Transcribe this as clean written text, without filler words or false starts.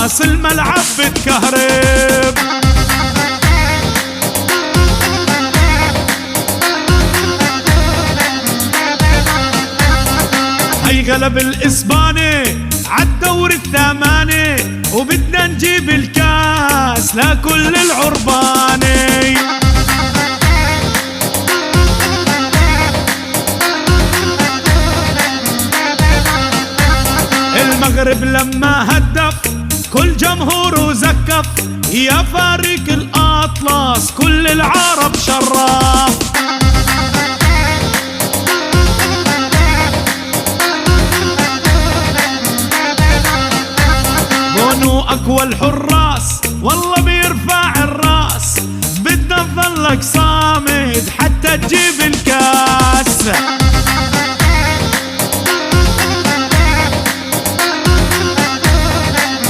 الراس الملعب بتكهرب. هي غلب الاسباني عالدور الثماني وبدنا نجيب الكاس لكل العرباني. المغرب لما هدف كل جمهوره زكف، يا فريق الأطلس كل العرب شرف. بونو أقوى الحراس والله بيرفع الراس، بدنا نظلك صامد حتى تجيب الكاس.